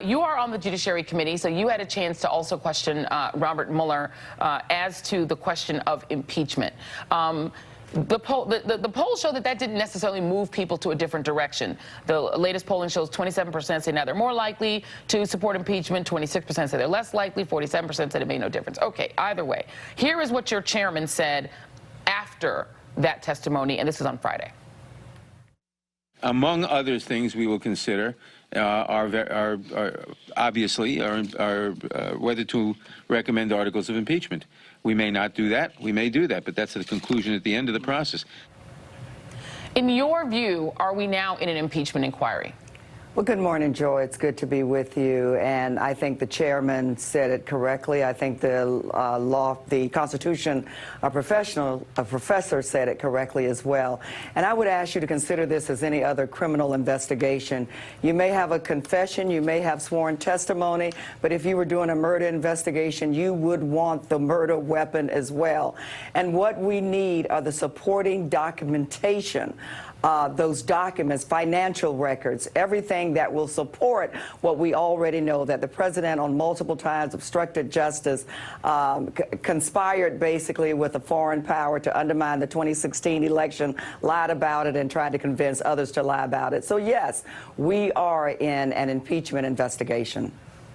You are on the Judiciary Committee, so you had a chance to also question Robert Mueller as to the question of impeachment. The polls show that didn't necessarily move people to a different direction. The latest polling shows 27% say now they're more likely to support impeachment, 26% say they're less likely, 47% said it made no difference. Okay, either way. Here is what your chairman said after that testimony, and this is on Friday. Among other things we will consider are obviously whether to recommend articles of impeachment. We may not do that. We may do that, but that's the conclusion at the end of the process. In your view, are we now in an impeachment inquiry? Well, good morning, Joy. It's good to be with you. And I think the chairman said it correctly. I think the Constitution, a professor said it correctly as well. And I would ask you to consider this as any other criminal investigation. You may have a confession, you may have sworn testimony, but if you were doing a murder investigation, you would want the murder weapon as well. And what we need are the supporting documentation. Those documents, financial records, everything that will support what we already know, that the president on multiple times obstructed justice, conspired basically with a foreign power to undermine the 2016 election, lied about it, and tried to convince others to lie about it. So yes, we are in an impeachment investigation.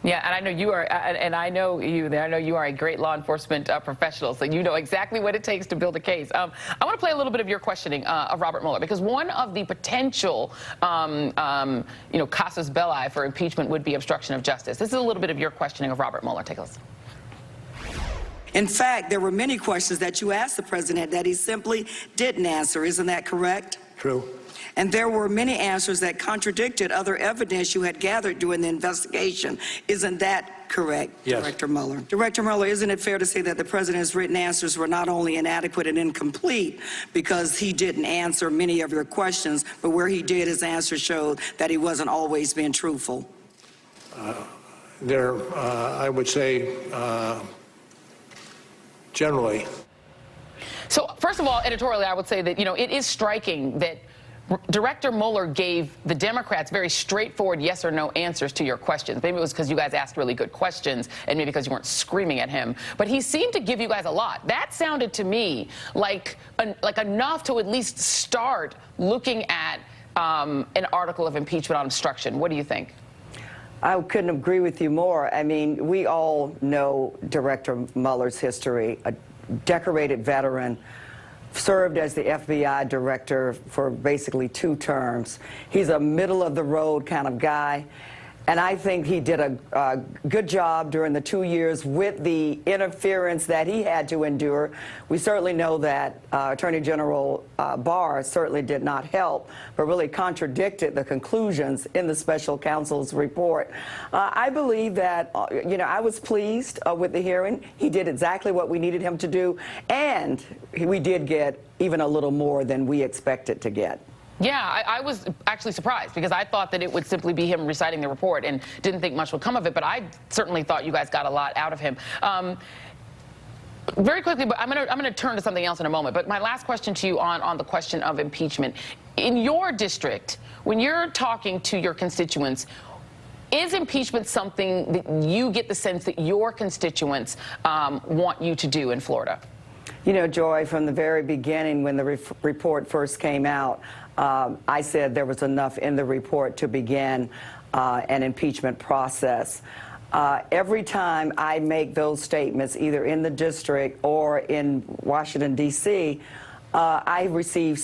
Yeah, and I know you are, and I know you are a great law enforcement professional, so you know exactly what it takes to build a case. I want to play a little bit of your questioning of Robert Mueller, because one of the potential, casus belli for impeachment would be obstruction of justice. This is a little bit of your questioning of Robert Mueller. Take a listen. In fact, there were many questions that you asked the president that he simply didn't answer. Isn't that correct? True. And there were many answers that contradicted other evidence you had gathered during the investigation. Isn't that correct, yes. Director Mueller? Director Mueller, isn't it fair to say that the president's written answers were not only inadequate and incomplete because he didn't answer many of your questions, but where he did, his answers showed that he wasn't always being truthful? I would say, generally. So, first of all, editorially, I would say that, it is striking that Director Mueller gave the Democrats very straightforward yes or no answers to your questions. Maybe it was because you guys asked really good questions, and maybe because you weren't screaming at him. But he seemed to give you guys a lot. That sounded to me like enough to at least start looking at an article of impeachment on obstruction. What do you think? I couldn't agree with you more. I mean, we all know Director Mueller's history, a decorated veteran, served as the FBI director for basically 2 terms. He's a middle-of-the-road kind of guy, and I think he did a good job during the 2 years with the interference that he had to endure. We certainly know that Attorney General Barr certainly did not help, but really contradicted the conclusions in the special counsel's report. I believe that, I was pleased with the hearing. He did exactly what we needed him to do, and we did get even a little more than we expected to get. Yeah, I was actually surprised because I thought that it would simply be him reciting the report and didn't think much would come of it, but I certainly thought you guys got a lot out of him. Very quickly, but I'm gonna turn to something else in a moment, but my last question to you on the question of impeachment. In your district, when you're talking to your constituents, is impeachment something that you get the sense that your constituents want you to do in Florida? Joy, from the very beginning when the report first came out, I said there was enough in the report to begin an impeachment process. Every time I make those statements, either in the district or in Washington, D.C., I receive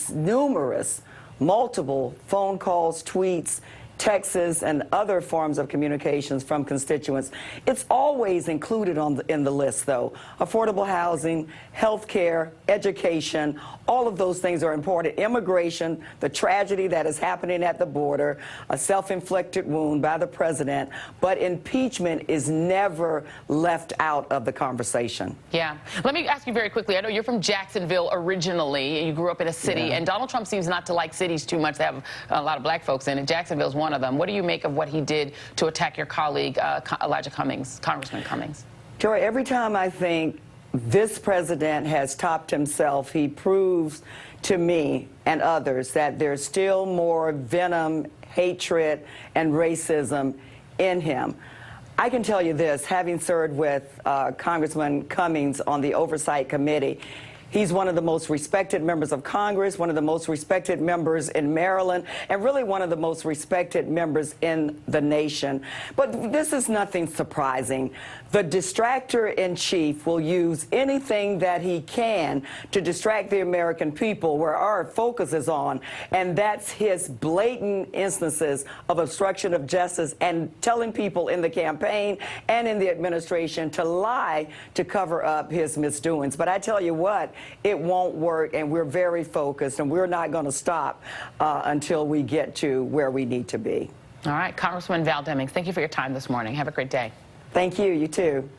multiple phone calls, tweets, texts, and other forms of communications from constituents. It's always included in the list, though. Affordable housing, health care, education, all of those things are important. Immigration, the tragedy that is happening at the border, a self-inflicted wound by the president, but impeachment is never left out of the conversation. Yeah. Let me ask you very quickly. I know you're from Jacksonville originally. You grew up in a city, and Donald Trump seems not to like cities too much. They have a lot of black folks in it. Jacksonville's one of them. What do you make of what he did to attack your colleague, Congressman Cummings? Joy, every time I think this president has topped himself, he proves to me and others that there's still more venom, hatred, and racism in him. I can tell you this, having served with Congressman Cummings on the Oversight Committee, he's one of the most respected members of Congress, one of the most respected members in Maryland, and really one of the most respected members in the nation. But this is nothing surprising. The distractor-in-chief will use anything that he can to distract the American people where our focus is on, and that's his blatant instances of obstruction of justice and telling people in the campaign and in the administration to lie to cover up his misdoings. But I tell you what, it won't work, and we're very focused, and we're not going to stop until we get to where we need to be. All right, Congressman Val Demings, thank you for your time this morning. Have a great day. Thank you. You too.